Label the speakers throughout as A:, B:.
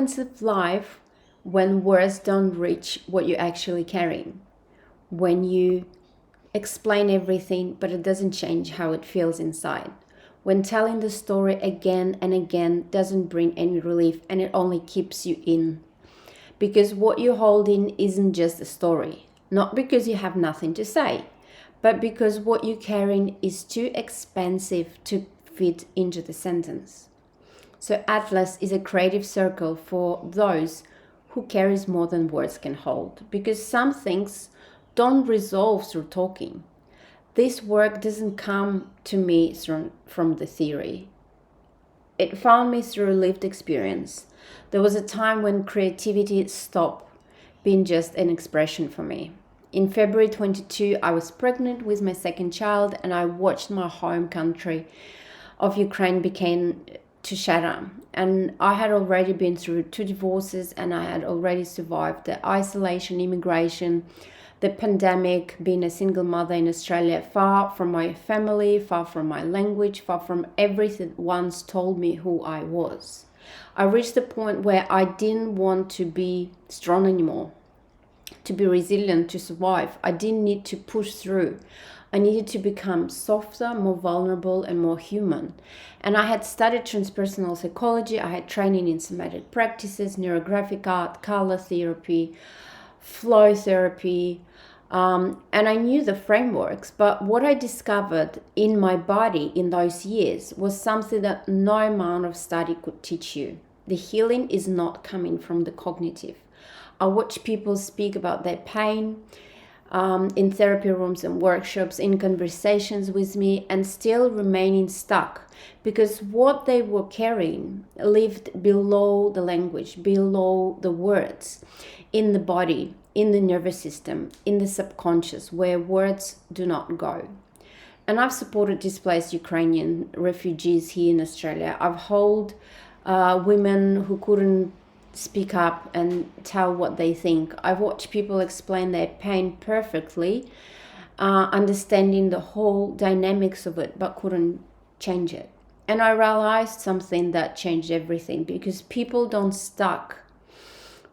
A: Of life when words don't reach what you're actually carrying. When you explain everything, but it doesn't change how it feels inside. When telling the story again and again doesn't bring any relief and it only keeps you in. Because what you hold in isn't just a story. Not because you have nothing to say, but because what you're carrying is too expensive to fit into the sentence. So Atlas is a creative circle for those who carries more than words can hold, because some things don't resolve through talking. This work doesn't come to me from the theory. It found me through lived experience. There was a time when creativity stopped being just an expression for me. In February 22, I was pregnant with my second child, and I watched my home country of Ukraine begin to shatter. And I had already been through 2 divorces, and I had already survived the isolation, immigration, the pandemic, being a single mother in Australia, far from my family, far from my language, far from everything that once told me who I was. I reached the point where I didn't want to be strong anymore, to be resilient, to survive. I didn't need to push through. I needed to become softer, more vulnerable, and more human. And I had studied transpersonal psychology. I had training in somatic practices, neurographic art, color therapy, flow therapy, and I knew the frameworks. But what I discovered in my body in those years was something that no amount of study could teach you. The healing is not coming from the cognitive. I watch people speak about their pain, in therapy rooms and workshops, in conversations with me, and still remaining stuck because what they were carrying lived below the language, below the words, in the body, in the nervous system, in the subconscious, where words do not go. And I've supported displaced Ukrainian refugees here in Australia. I've held women who couldn't speak up and tell what they think. I've watched people explain their pain perfectly, understanding the whole dynamics of it, but couldn't change it. And I realized something that changed everything, because people don't stuck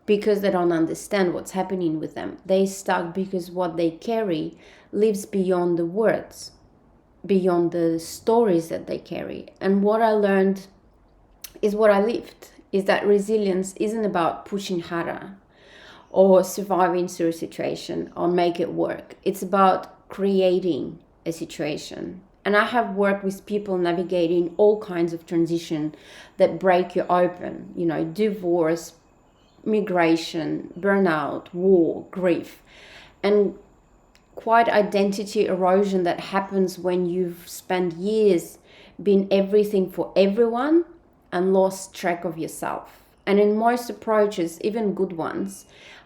A: because they don't understand what's happening with them. They stuck because what they carry lives beyond the words, beyond the stories that they carry. And what I learned is what I lived, is that resilience isn't about pushing harder or surviving through a situation or make it work. It's about creating a situation. And I have worked with people navigating all kinds of transition that break you open, divorce, migration, burnout, war, grief, and quite identity erosion that happens when you've spent years being everything for everyone and lost track of yourself. And in most approaches, even good ones,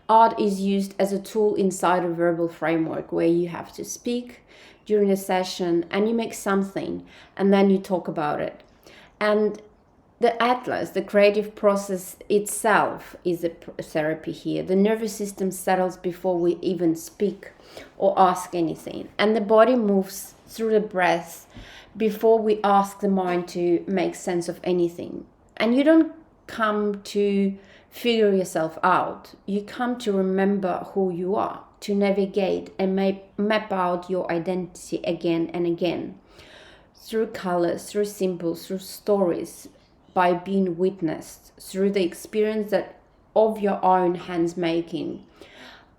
A: art is used as a tool inside a verbal framework where you have to speak during a session and you make something and then you talk about it. And the atlas, the creative process itself, is a therapy here. The nervous system settles before we even speak or ask anything. And the body moves through the breath before we ask the mind to make sense of anything. And you don't come to figure yourself out. You come to remember who you are, to navigate and map out your identity again and again. Through colors, through symbols, through stories, by being witnessed, through the experience of your own hands making.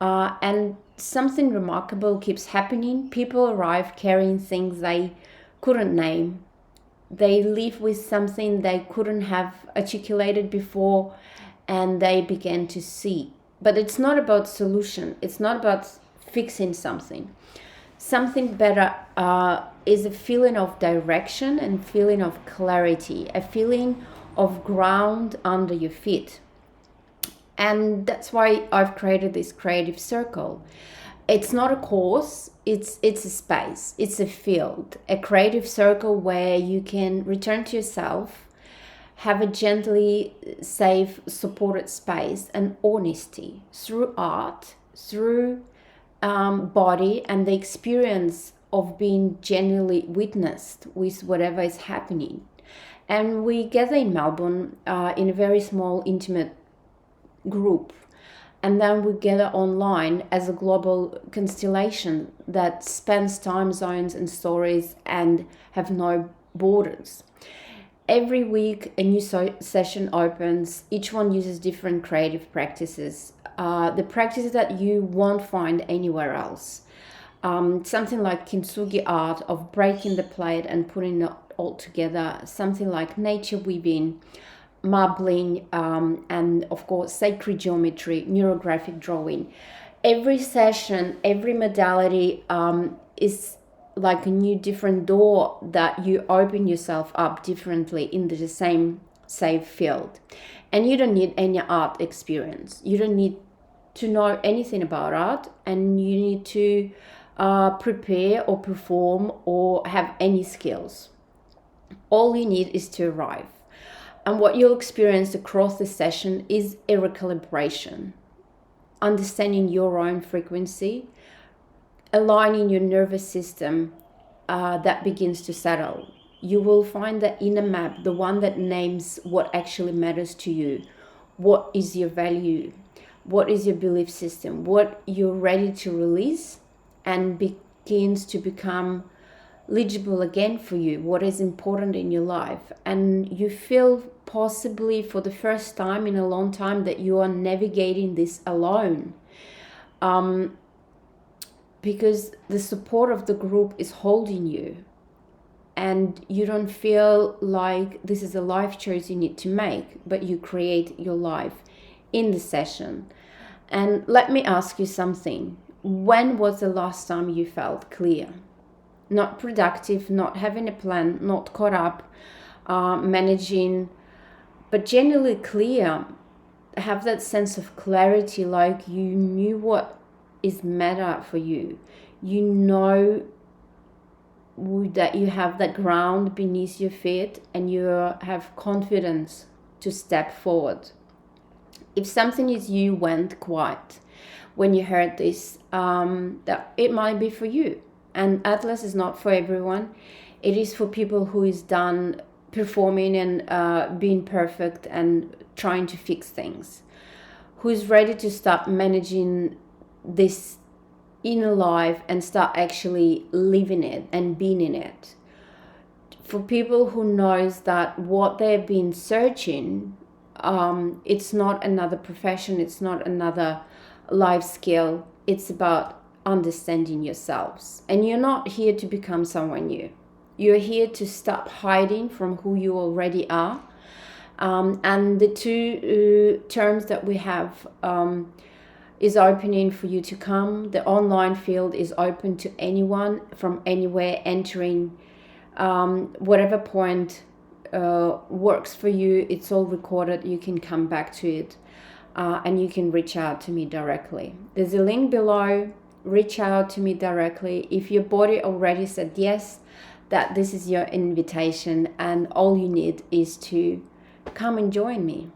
A: And something remarkable keeps happening. People arrive carrying things they couldn't name. They live with something they couldn't have articulated before, and they began to see. But it's not about solution. It's not about fixing something. Something better is a feeling of direction and feeling of clarity, a feeling of ground under your feet. And that's why I've created this creative circle. It's not a course, it's a space, it's a field, a creative circle where you can return to yourself, have a gently safe, supported space and honesty through art, through body, and the experience of being genuinely witnessed with whatever is happening. And we gather in Melbourne in a very small, intimate group. And then we gather online as a global constellation that spans time zones and stories and have no borders. Every week, a new session opens. Each one uses different creative practices. The practices that you won't find anywhere else. Something like Kintsugi art of breaking the plate and putting it all together. Something like nature weaving, marbling, and of course sacred geometry, neurographic drawing. Every session, every modality is like a new different door that you open yourself up differently in the same safe field. And you don't need any art experience. You don't need to know anything about art, and you need to prepare or perform or have any skills. All you need is to arrive. And what you'll experience across the session is a recalibration, understanding your own frequency, aligning your nervous system that begins to settle. You will find the inner map, the one that names what actually matters to you. What is your value? What is your belief system? What you're ready to release and begins to become legible again for you, what is important in your life. And you feel possibly for the first time in a long time that you are navigating this alone, because the support of the group is holding you, and you don't feel like this is a life choice you need to make, but you create your life in the session. And let me ask you something. When was the last time you felt clear? Not productive, not having a plan, not caught up, managing, but genuinely clear. Have that sense of clarity, like you knew what is matter for you. You know that you have that ground beneath your feet, and you have confidence to step forward. If something is you went quiet when you heard this, that it might be for you. And Atlas is not for everyone. It is for people who is done performing and being perfect and trying to fix things. Who is ready to start managing this inner life and start actually living it and being in it. For people who knows that what they've been searching, it's not another profession, it's not another life skill. It's about understanding yourselves. And you're not here to become someone new. You're here to stop hiding from who you already are. And the two terms that we have is opening for you to come. The online field is open to anyone from anywhere entering, whatever point works for you. It's all recorded. You can come back to it, and you can reach out to me directly. There's a link below. Reach out to me directly. If your body already said yes, that this is your invitation, and all you need is to come and join me.